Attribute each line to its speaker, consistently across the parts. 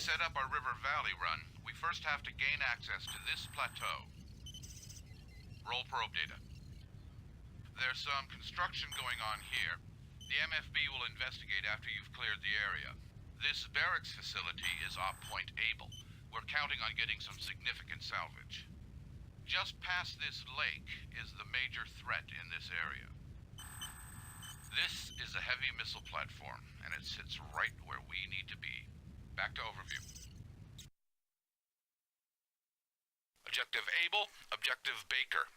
Speaker 1: set up our River Valley run, we first have to gain access to this plateau. Roll probe data. There's some construction going on here. The MFB will investigate after you've cleared the area. This barracks facility is Op Point Able. We're counting on getting some significant salvage. Just past this lake is the major threat in this area. This is a heavy missile platform, and it sits right where we need to be. Back to overview. Objective Able, Objective Baker.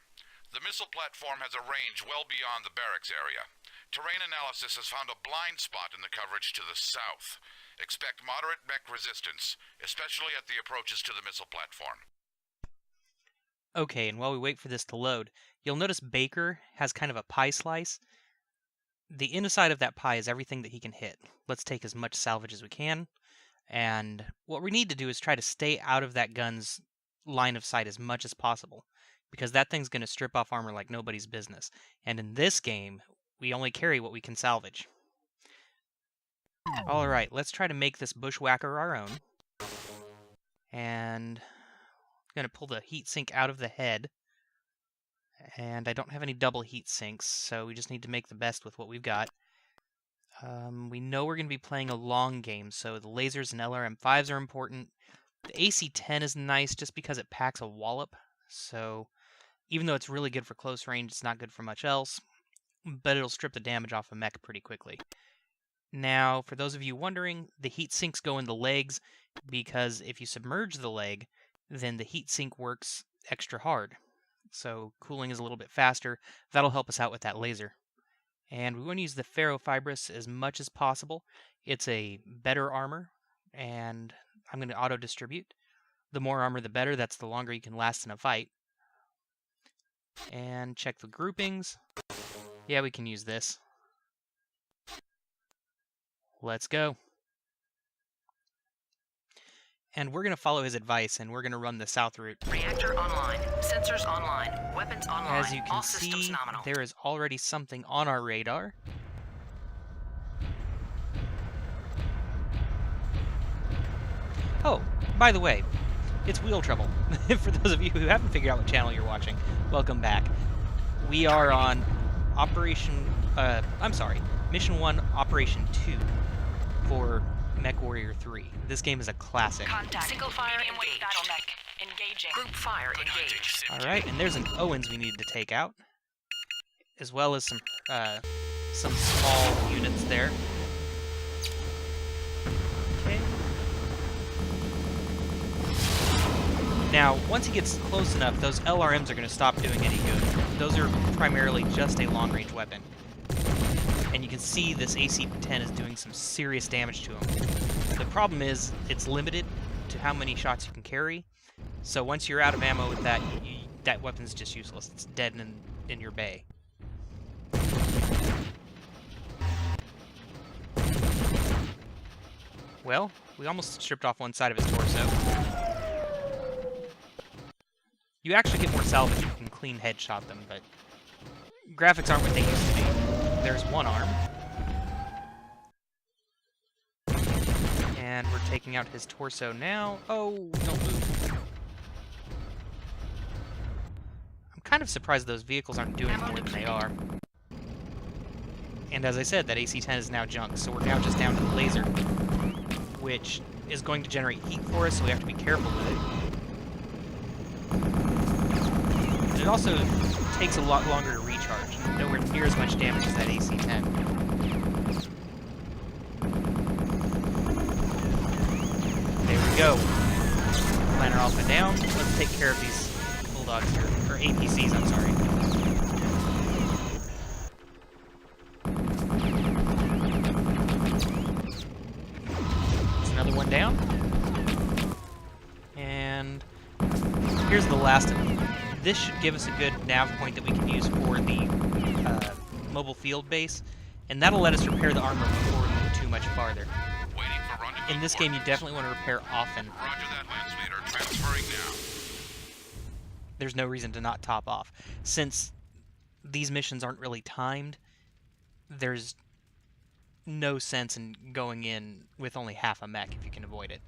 Speaker 1: The missile platform has a range well beyond the barracks area. Terrain analysis has found a blind spot in the coverage to the south. Expect moderate mech resistance, especially at the approaches to the missile platform.
Speaker 2: Okay, and while we wait for this to load, you'll notice Baker has kind of a pie slice. The inside of that pie is everything that he can hit. Let's take as much salvage as we can. And what we need to do is try to stay out of that gun's line of sight as much as possible, because that thing's going to strip off armor like nobody's business. And in this game, we only carry what we can salvage. Alright, let's try to make this bushwhacker our own. And I'm going to pull the heatsink out of the head. And I don't have any double heat sinks, so we just need to make the best with what we've got. We know we're going to be playing a long game, so the lasers and LRM-5s are important. The AC-10 is nice just because it packs a wallop, so even though it's really good for close range, it's not good for much else, but it'll strip the damage off a mech pretty quickly. Now, for those of you wondering, the heat sinks go in the legs because if you submerge the leg, then the heat sink works extra hard. So cooling is a little bit faster. That'll help us out with that laser. And we want to use the ferrofibrous as much as possible. It's a better armor, and I'm going to auto-distribute. The more armor, the better. That's the longer you can last in a fight. And check the groupings. Yeah, we can use this. Let's go. And we're going to follow his advice, and we're going to run the south route.
Speaker 3: Reactor online. Sensors online. Weapons online.
Speaker 2: As you can
Speaker 3: All systems
Speaker 2: see,
Speaker 3: nominal.
Speaker 2: there is already something on our radar. Oh, by the way, it's Wheel Trouble. For those of you who haven't figured out what channel you're watching, welcome back. We are on Mission 1, Operation 2 for MechWarrior 3. This game is a classic.
Speaker 3: Contact. Single fire engaged. Battle mech. Engaging. Group fire engaged.
Speaker 2: Alright, and there's an Owens we need to take out, as well as some small units there. Okay. Now, once he gets close enough, those LRMs are going to stop doing any good. Those are primarily just a long-range weapon. And you can see this AC-10 is doing some serious damage to him. The problem is, it's limited to how many shots you can carry. So once you're out of ammo with that, that weapon's just useless. It's dead in your bay. Well, we almost stripped off one side of his torso. You actually get more salvage if you can clean headshot them, but graphics aren't what they used to be. There's one arm. And we're taking out his torso now. Oh, don't move. I'm kind of surprised those vehicles aren't doing more than they are. And as I said, that AC-10 is now junk, so we're now just down to the laser, which is going to generate heat for us, so we have to be careful with it. It also takes a lot longer to recharge, nowhere near as much damage as that AC-10. There we go. Planner Alpha down. Let's take care of these bulldogs here, or APCs, I'm sorry. There's another one down. And here's the last of them. This should give us a good nav point that we can use for the mobile field base, and that'll let us repair the armor before we move too much farther. In this game, you definitely want to repair often.
Speaker 1: Roger that, Lance Leader. Transferring now.
Speaker 2: There's no reason to not top off. Since these missions aren't really timed, there's no sense in going in with only half a mech if you can avoid it.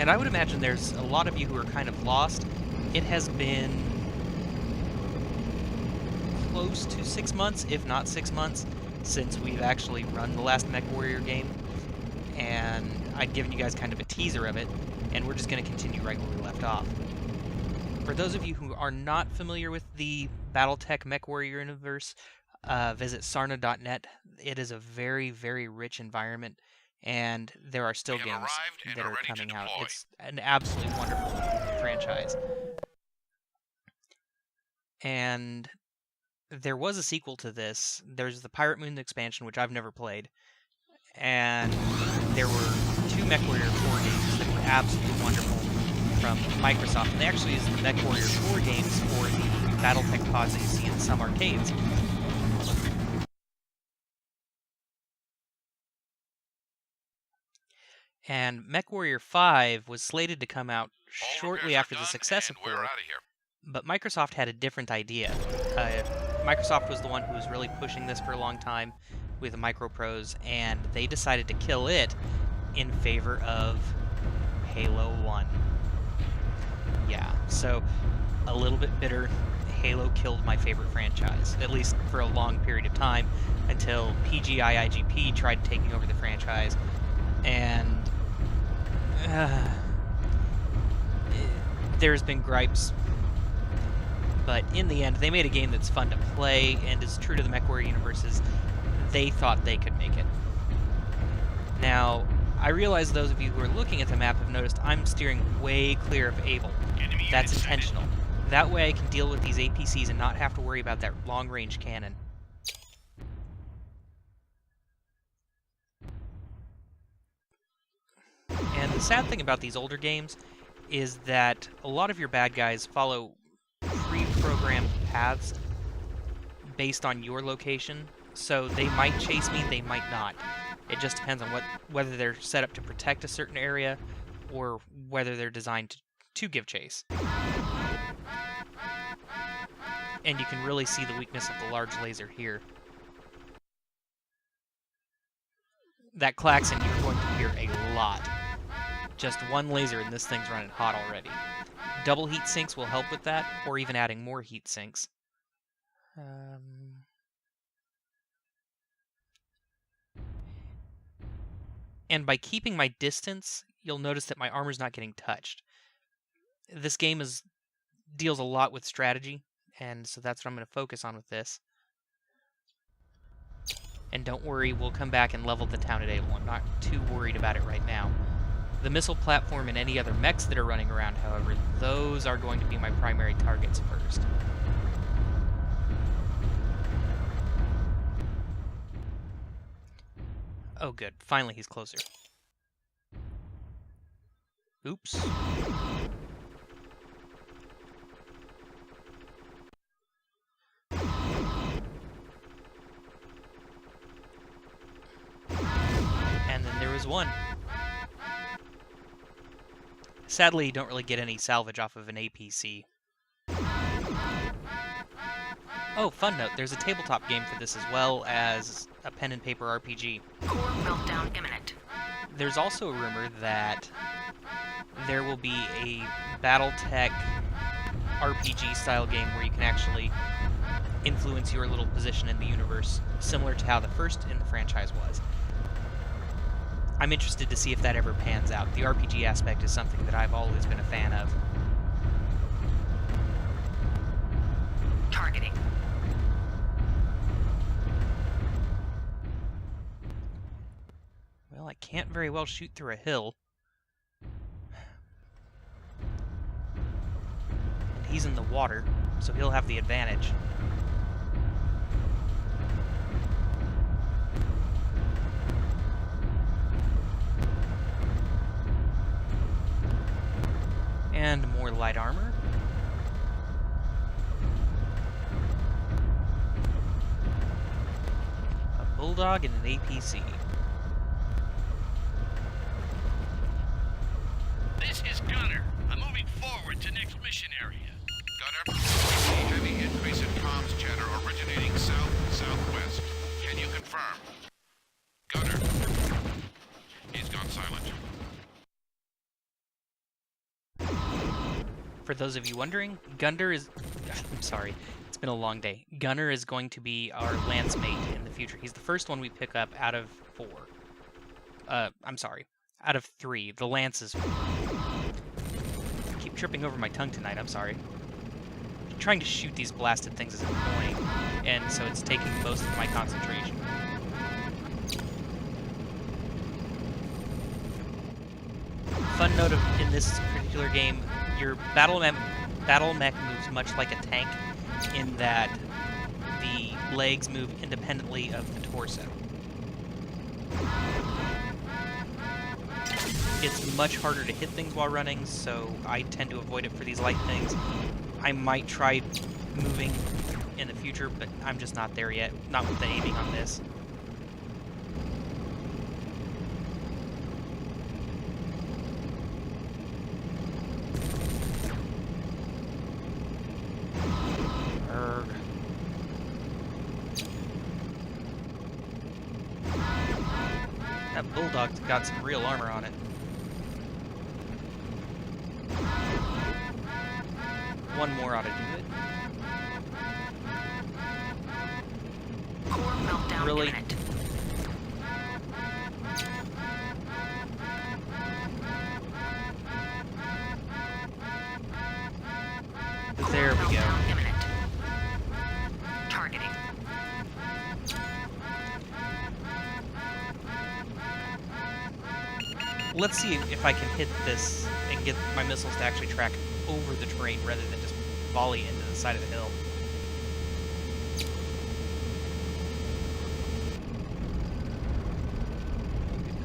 Speaker 2: And I would imagine there's a lot of you who are kind of lost. It has been close to 6 months, if not 6 months, since we've actually run the last MechWarrior game. And I'd given you guys kind of a teaser of it, and we're just going to continue right where we left off. For those of you who are not familiar with the BattleTech MechWarrior universe, visit sarna.net. It is a very, very rich environment, and there are still games that are coming out. It's an absolutely wonderful franchise. And there was a sequel to this. There's the Pirate Moon expansion, which I've never played. And there were 2 MechWarrior 4 games that were absolutely wonderful from Microsoft. And they actually used the MechWarrior 4 games for the BattleTech pods that you see in some arcades. And MechWarrior 5 was slated to come out shortly after the success of 4, but Microsoft had a different idea. Microsoft was the one who was really pushing this for a long time with the Microprose, and they decided to kill it in favor of Halo 1. Yeah, so a little bit bitter. Halo killed my favorite franchise, at least for a long period of time, until PGI-IGP tried taking over the franchise, and there's been gripes, but in the end, they made a game that's fun to play and is true to the MechWarrior universes. They thought they could make it. Now, I realize those of you who are looking at the map have noticed I'm steering way clear of Able. That's intentional. That way I can deal with these APCs and not have to worry about that long-range cannon. And the sad thing about these older games is that a lot of your bad guys follow pre-programmed paths based on your location, so they might chase me, they might not. It just depends on whether they're set up to protect a certain area or whether they're designed to give chase. And you can really see the weakness of the large laser here. That klaxon you're going to hear a lot. Just one laser and this thing's running hot already. Double heat sinks will help with that, or even adding more heat sinks. And by keeping my distance, you'll notice that my armor's not getting touched. This game deals a lot with strategy, and so that's what I'm going to focus on with this. And don't worry, we'll come back and level the town at Able. I'm not too worried about it right now. The missile platform and any other mechs that are running around, however, those are going to be my primary targets first. Oh good, finally he's closer. Oops. And then there was one. Sadly, you don't really get any salvage off of an APC. Oh, fun note, there's a tabletop game for this as well as a pen and paper RPG.
Speaker 3: Core meltdown imminent.
Speaker 2: There's also a rumor that there will be a BattleTech RPG style game where you can actually influence your little position in the universe, similar to how the first in the franchise was. I'm interested to see if that ever pans out. The RPG aspect is something that I've always been a fan of.
Speaker 3: Targeting.
Speaker 2: Well, I can't very well shoot through a hill. And he's in the water, so he'll have the advantage. And more light armor. A bulldog and an APC.
Speaker 4: This is Gunner. I'm moving forward to next mission area.
Speaker 1: Gunner, we see heavy increase in comms chatter originating south-southwest. Can you confirm? Gunner. He's gone silent.
Speaker 2: For those of you wondering, Gunner is... I'm sorry, it's been a long day. Gunner is going to be our lance mate in the future. He's the first one we pick up out of 4. I'm sorry, out of 3. The lance is 4. I keep tripping over my tongue tonight, I'm sorry. Trying to shoot these blasted things is annoying, and so it's taking most of my concentration. Fun note in this particular game, your battle mech moves much like a tank in that the legs move independently of the torso. It's much harder to hit things while running, so I tend to avoid it for these light things. I might try moving in the future, but I'm just not there yet. Not with the aiming on this. Erg. That bulldog's got some real armor on it. One more ought to do it.
Speaker 3: Core meltdown
Speaker 2: Really?
Speaker 3: imminent.
Speaker 2: There we go.
Speaker 3: Meltdown imminent. Targeting.
Speaker 2: Let's see if I can hit this and get my missiles to actually track over the terrain rather than just volley into the side of the hill.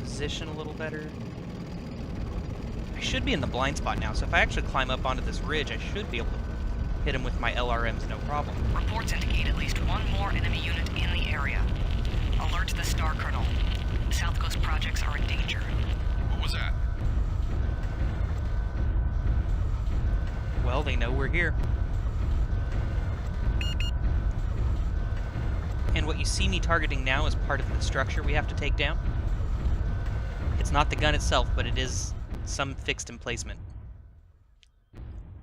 Speaker 2: Position a little better. I should be in the blind spot now, so if I actually climb up onto this ridge, I should be able to hit him with my LRMs no problem.
Speaker 3: Reports indicate at least one more enemy unit in the area. Alert the Star Colonel. South Coast projects are in danger.
Speaker 1: What was that?
Speaker 2: Well, they know we're here. And what you see me targeting now is part of the structure we have to take down. It's not the gun itself, but it is some fixed emplacement.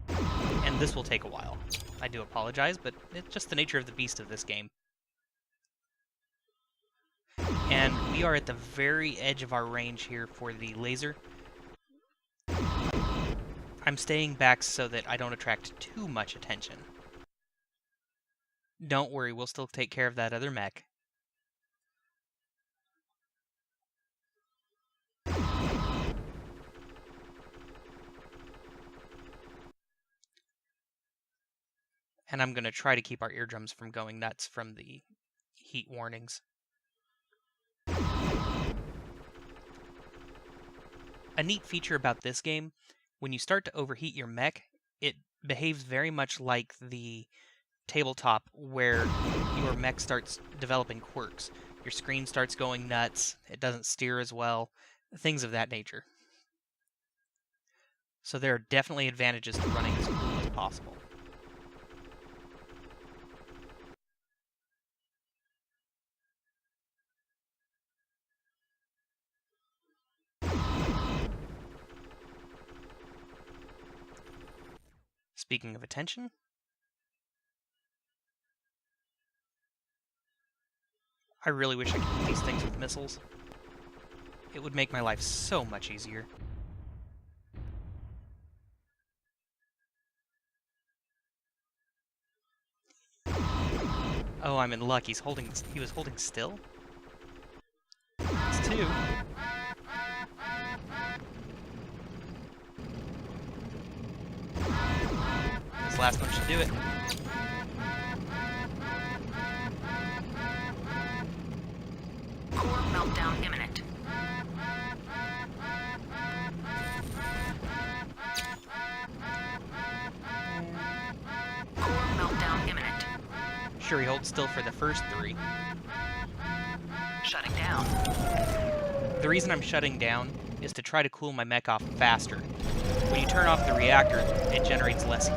Speaker 2: And this will take a while. I do apologize, but it's just the nature of the beast of this game. And we are at the very edge of our range here for the laser. I'm staying back so that I don't attract too much attention. Don't worry, we'll still take care of that other mech. And I'm going to try to keep our eardrums from going nuts from the heat warnings. A neat feature about this game, when you start to overheat your mech, it behaves very much like the tabletop where your mech starts developing quirks. Your screen starts going nuts, it doesn't steer as well, things of that nature. So there are definitely advantages to running as cool as possible. Speaking of attention, I really wish I could hit these things with missiles. It would make my life so much easier. Oh, I'm in luck. He was holding still? It's 2. This last one should do it.
Speaker 3: Core meltdown imminent. Core meltdown imminent.
Speaker 2: Sure, he holds still for the first 3.
Speaker 3: Shutting down.
Speaker 2: The reason I'm shutting down is to try to cool my mech off faster. When you turn off the reactor, it generates less heat.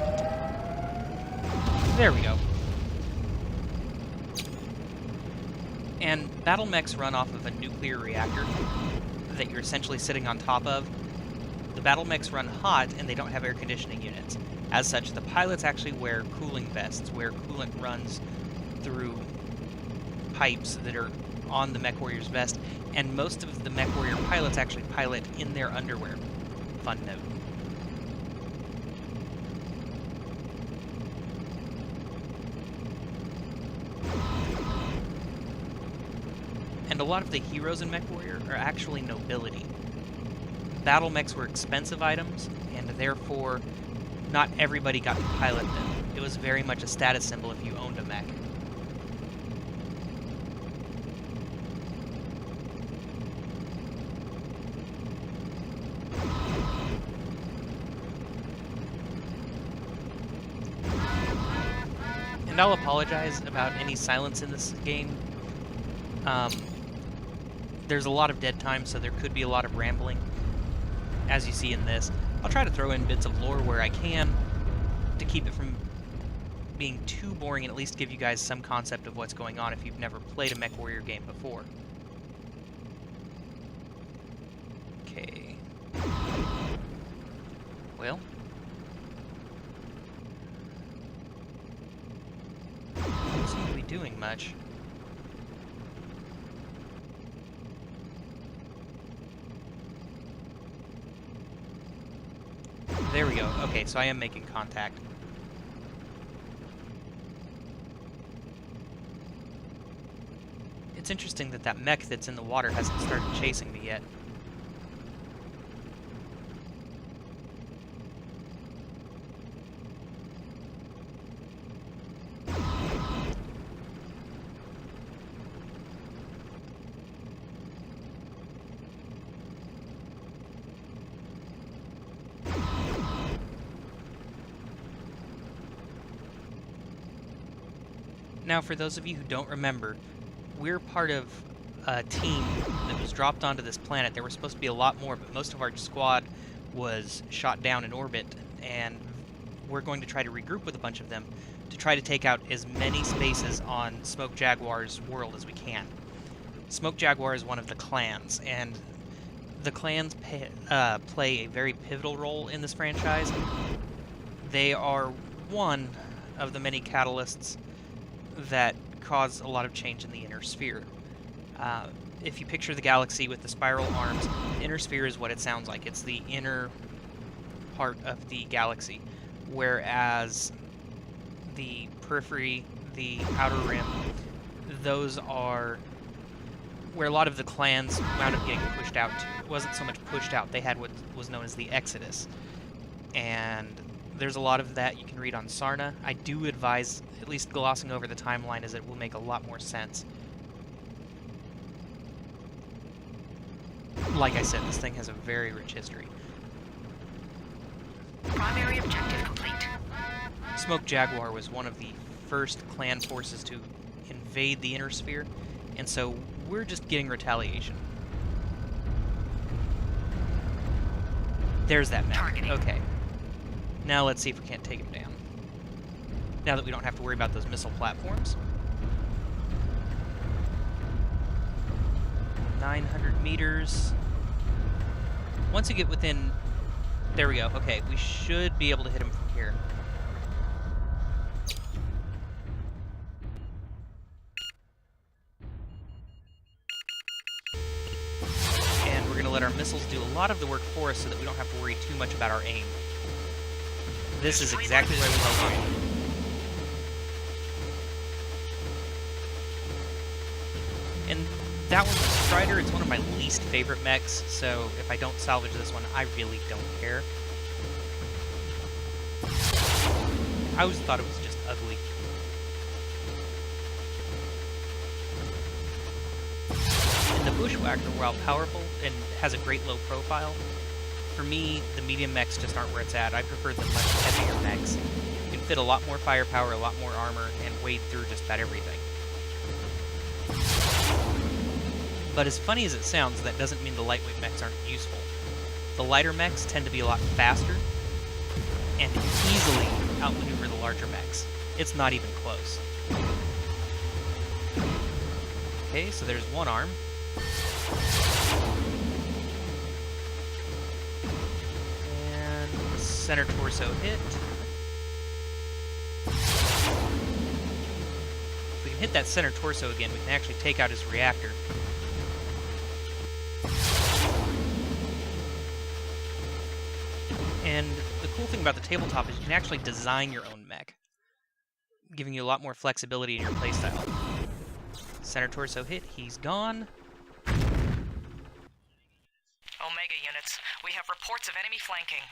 Speaker 2: There we go. And battle mechs run off of a nuclear reactor that you're essentially sitting on top of. the battle mechs run hot and they don't have air conditioning units. As such, the pilots actually wear cooling vests where coolant runs through pipes that are on the MechWarrior's vest, and most of the MechWarrior pilots actually pilot in their underwear. Fun note. And a lot of the heroes in MechWarrior are actually nobility. Battle mechs were expensive items, and therefore not everybody got to pilot them. It was very much a status symbol if you owned a mech. And I'll apologize about any silence in this game. There's a lot of dead time, so there could be a lot of rambling, as you see in this. I'll try to throw in bits of lore where I can to keep it from being too boring and at least give you guys some concept of what's going on if you've never played a MechWarrior game before. Okay. Well. Don't seem to be doing much. There we go. Okay, so I am making contact. It's interesting that that mech that's in the water hasn't started chasing me yet. Now, for those of you who don't remember, we're part of a team that was dropped onto this planet. There were supposed to be a lot more, but most of our squad was shot down in orbit, and we're going to try to regroup with a bunch of them to try to take out as many spaces on Smoke Jaguar's world as we can. Smoke Jaguar is one of the clans, and the clans play a very pivotal role in this franchise. They are one of the many catalysts that cause a lot of change in the inner sphere. If you picture the galaxy with the spiral arms, the inner sphere is what it sounds like. It's the inner part of the galaxy, whereas the periphery, the outer rim, those are where a lot of the clans wound up getting pushed out to. It wasn't so much pushed out, they had what was known as the Exodus. And there's a lot of that you can read on Sarna. I do advise at least glossing over the timeline, as it will make a lot more sense. Like I said, this thing has a very rich history.
Speaker 3: Primary objective complete.
Speaker 2: Smoke Jaguar was one of the first clan forces to invade the inner sphere, and so we're just getting retaliation. There's that mech.
Speaker 3: Targeting.
Speaker 2: Okay. Now let's see if we can't take him down. Now that we don't have to worry about those missile platforms. 900 meters. Once you get within... There we go. Okay, we should be able to hit him from here. And we're going to let our missiles do a lot of the work for us so that we don't have to worry too much about our aim. This is exactly where we hope to be. And that one's a Strider. It's one of my least favorite mechs, so if I don't salvage this one, I really don't care. I always thought it was just ugly. And the Bushwhacker, while powerful and has a great low profile, for me, the medium mechs just aren't where it's at. I prefer the much heavier mechs. You can fit a lot more firepower, a lot more armor, and wade through just about everything. But as funny as it sounds, that doesn't mean the lightweight mechs aren't useful. The lighter mechs tend to be a lot faster, and easily outmaneuver the larger mechs. It's not even close. Okay, so there's one arm. Center torso hit. If we can hit that center torso again, we can actually take out his reactor. And the cool thing about the tabletop is you can actually design your own mech, giving you a lot more flexibility in your playstyle. Center torso hit, he's gone.
Speaker 3: Omega units, we have reports of enemy flanking.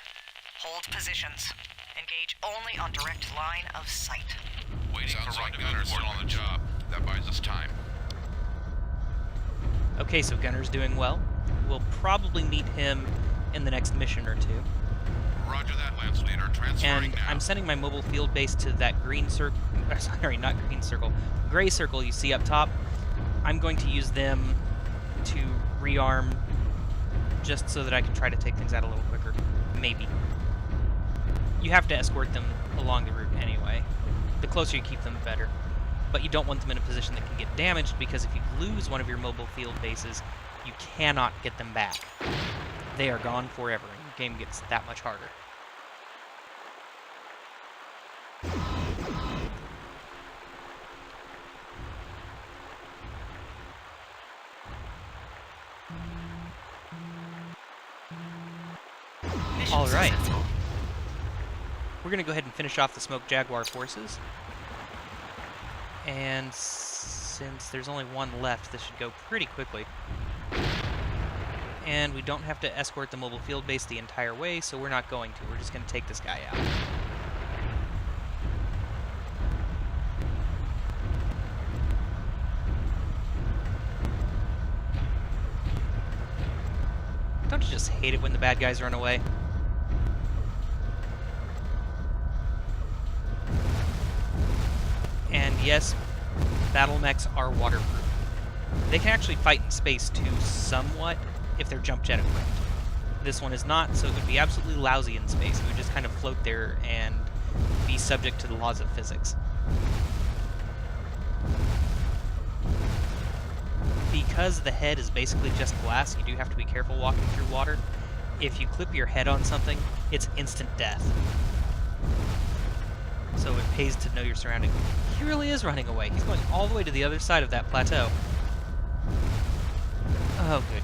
Speaker 3: Hold positions. Engage only on direct line of sight.
Speaker 1: Waiting for right gunner still on the job. That buys us time.
Speaker 2: Okay, so Gunner's doing well. We'll probably meet him in the next mission or two.
Speaker 1: Roger that, Lance Leader. Transferring
Speaker 2: And
Speaker 1: now.
Speaker 2: I'm sending my mobile field base to that green circle. Sorry, not green circle. Gray circle you see up top. I'm going to use them to rearm just so that I can try to take things out a little quicker. Maybe. You have to escort them along the route anyway. The closer you keep them, the better. But you don't want them in a position that can get damaged, because if you lose one of your mobile field bases, you cannot get them back. They are gone forever, and the game gets that much harder.
Speaker 3: Mission
Speaker 2: All right.
Speaker 3: successful.
Speaker 2: We're going to go ahead and finish off the Smoke Jaguar forces. And since there's only one left, this should go pretty quickly. And we don't have to escort the mobile field base the entire way, so we're not going to. We're just going to take this guy out. Don't you just hate it when the bad guys run away? And yes, battle mechs are waterproof. They can actually fight in space too, somewhat, if they're jump jet equipped. This one is not, so it would be absolutely lousy in space. It would just kind of float there and be subject to the laws of physics. Because the head is basically just glass, you do have to be careful walking through water. If you clip your head on something, it's instant death. So it pays to know your surroundings. He really is running away. He's going all the way to the other side of that plateau. Oh, good grief.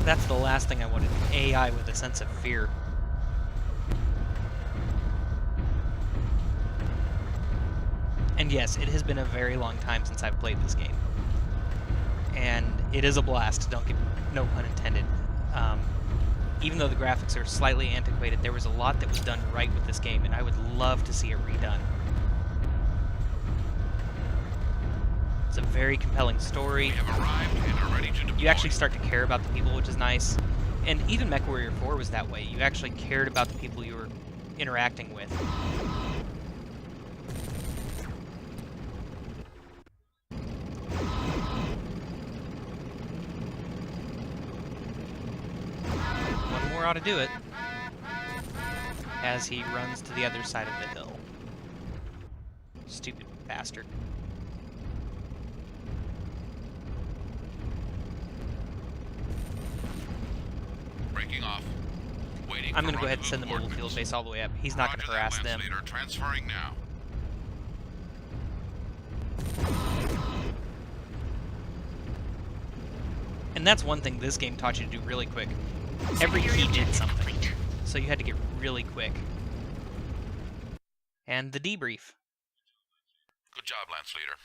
Speaker 2: That's the last thing I wanted. AI with a sense of fear. And yes, it has been a very long time since I've played this game. And it is a blast, no pun intended. Even though the graphics are slightly antiquated, there was a lot that was done right with this game, and I would love to see it redone. It's a very compelling story.
Speaker 1: We have arrived and are ready to deploy.
Speaker 2: You actually start to care about the people, which is nice. And even MechWarrior 4 was that way. You actually cared about the people you were interacting with. One more ought to do it. As he runs to the other side of the hill. Stupid bastard.
Speaker 1: Breaking off. Waiting
Speaker 2: I'm
Speaker 1: for
Speaker 2: going to go ahead and send the mobile
Speaker 1: rendezvous
Speaker 2: field base all the way up. He's not going to
Speaker 1: Roger that,
Speaker 2: harass
Speaker 1: Lance
Speaker 2: them.
Speaker 1: Leader. Transferring now.
Speaker 2: And that's one thing this game taught you to do really quick. Every key did something, so you had to get really quick. And the debrief.
Speaker 1: Good job, Lance Leader.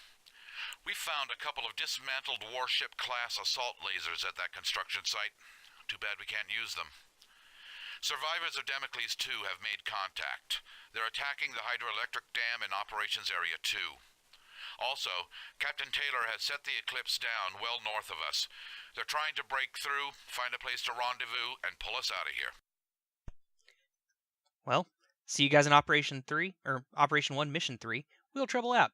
Speaker 1: We found a couple of dismantled warship-class assault lasers at that construction site. Too bad we can't use them. Survivors of Damocles 2 have made contact. They're attacking the hydroelectric dam in Operations Area 2. Also, Captain Taylor has set the Eclipse down well north of us. They're trying to break through, find a place to rendezvous, and pull us out of here.
Speaker 2: Well, see you guys in Operation 3, or Operation 1, Mission 3. We'll trouble out.